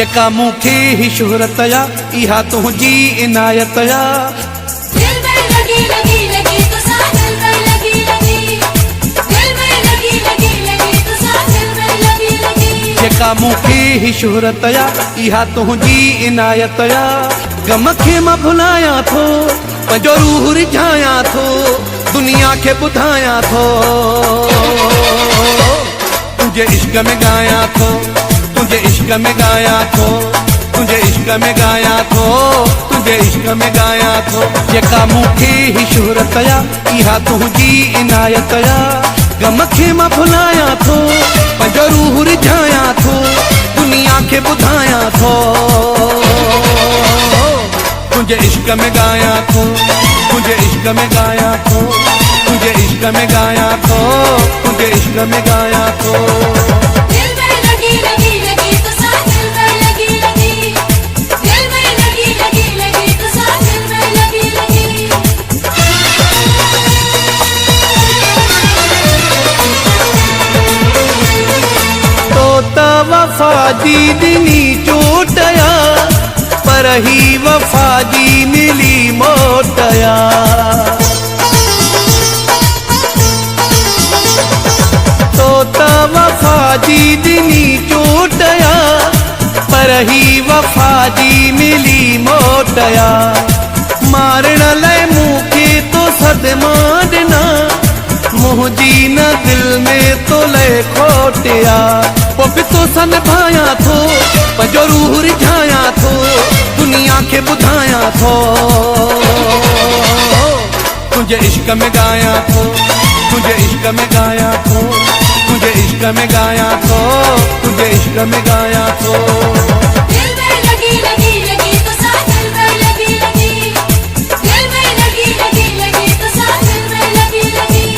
जेका मूंखे ही शुहरत या इहा तुंहिंजी इनायत या। दिल में लगी लगी लगी तुसां दिल में लगी लगी, दिल में लगी लगी लगी तुसां दिल में लगी लगी। जेका मूंखे ही शुहरत या इहा तुंहिंजी इनायत या। गम खे मां भुलायां थो, पंहिंजो रूह रिझायां थो, दुनिया खे ॿुधायां थो। तुंहिंजे इश्क में गायां थो, तुंहिंजे इश्क में गायां थो, तुंहिंजे इश्क में गायां थो, तुंहिंजे इश्क में गायां थो। जेका मूंखे ही शुहरत या इहा तुंहिंजी इनायत या। गम खे मां भुलायां थो, पंहिंजो रूह रिझायां थो, दुनिया खे ॿुधायां थो। तुंहिंजे इश्क में गायां थो, तुंहिंजे इश्क में गायां थो, तुंहिंजे इश्क में गायां थो, तुंहिंजे इश्क में गायां थो। दिल में लगी लगी लगी तुसां दिल में लगी लगी, दिल में लगी लगी लगी तुसां दिल में लगी लगी। तो त वफा जी दिनी चोटया, पर ही वफा जी मिली मोटया। तो त वफा जी दिनी चोटया, पर ही वफा जी मिली मोटया। मारण लाइ मूंखे तो सदमा ॾिना, मुंहिंजी न दिल में तो लय खोटिया। पोइ बि तो सन भायां थो, पंहिंजो रूह रिझायां थो, दुनिया खे ॿुधायां थो। तुंहिंजे इश्क में गायां थो, तुंहिंजे इश्क में गायां थो, तुंहिंजे इश्क में गायां थो, तुंहिंजे इश्क में गायां थो। दिल में लगी लगी लगी तुसां दिल में लगी लगी, दिल में लगी लगी लगी तुसां दिल में लगी लगी।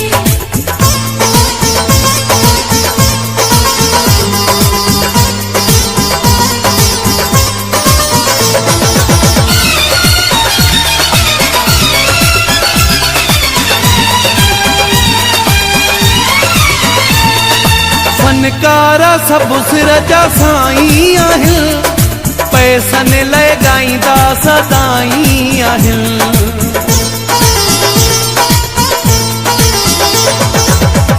फनकारा सब सिर जा साईं आहिनि, पैसनि लाइ ॻाईंदा सदाई आहिनि।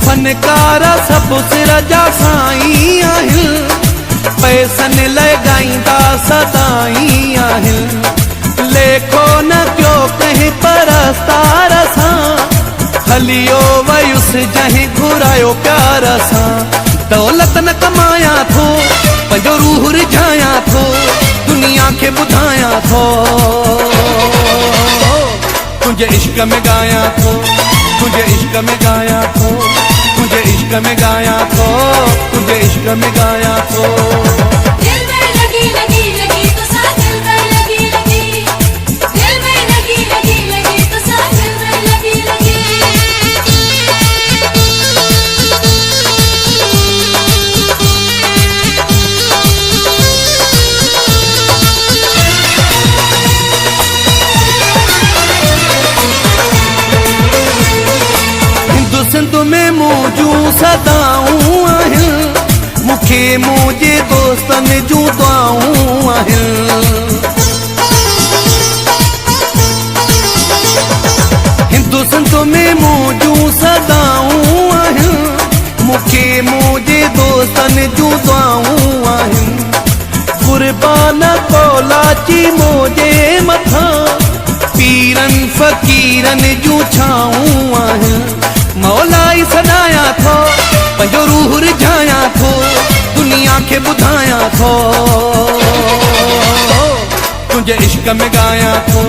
फनकारा सब सिर जा साईं आहिनि, पैसनि लाइ ॻाईंदा सदाई आहिनि। लेखो न कयो कंहिं परस्तार सां, हलियो वयुसि जंहिं घुरायो प्यार सां। दौलत न कमायां थो, पंहिंजो रूह रिझायां थो, दुनिया खे ॿुधायां थो। तुंहिंजे इश्क में गायां थो, तुंहिंजे इश्क में गायां थो, तुंहिंजे इश्क में गायां थो, तुंहिंजे इश्क में गायां थो। दिल में लगी लगी लगी तुसां दिल में लगी लगी, दिल में लगी लगी लगी तुसां दिल में लगी लगी। सिंध में मौजूं सदाऊं आहिनि, मूंखे मुंहिंजे दोस्तनि जूं दुआऊं आहिनि। हिंदु सिंध में मौजूं सदाऊं आहिनि, मूंखे मुंहिंजे दोस्तनि जूं दुआऊं आहिनि। कुर्बान कौलाची मुंहिंजे मथां, पीरनि फ़क़ीरनि जूं छाऊं आहिनि। मौलाई सॾायां थो, पंहिंजो रूह रिझायां थो, दुनिया खे ॿुधायां थो। तुंहिंजे इश्क में गायां थो,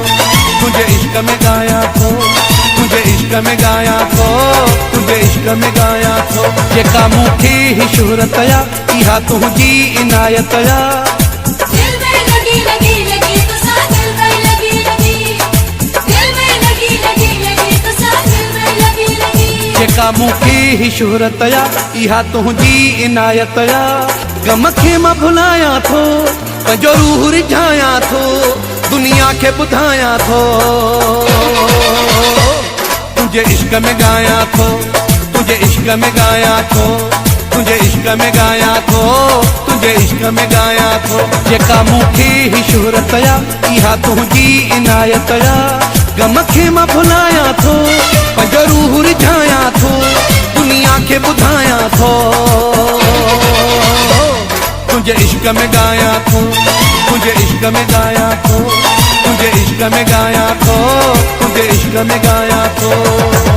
तुंहिंजे इश्क में गायां थो, तुंहिंजे इश्क में गायां थो, तुंहिंजे इश्क में गायां थो। जेका मूंखे ही शुहरत या इहा तुंहिंजी इनायत या। दिल में लगी लगी लगी तुसां दिल में लगी लगी, दिल में लगी लगी लगी तुसां दिल में लगी लगी। जेका मूंखे ही शुहरत या इहा तुंहिंजी इनायत या। गम खे मां भुलायां थो, पंहिंजो रूह रिझायां थो, दुनिया खे ॿुधायां थो। तुंहिंजे इश्क में गायां थो, तुंहिंजे इश्क में गायां थो, तुझे इश्क में गाया थो, तुझे इश्क में गाया थो। जेका मूंखे ही शोहरत या इहा तुंहिंजी इनायत या, गम खे मां भुलाया थो, पंहिंजो रूह रिझाया थो, दुनिया खे ॿुधाया थो। तुझे इश्क में गाया थो, तुझे इश्क में गाया थो, तुझे इश्क में गाया थो, तुझे इश्क में गाया थो।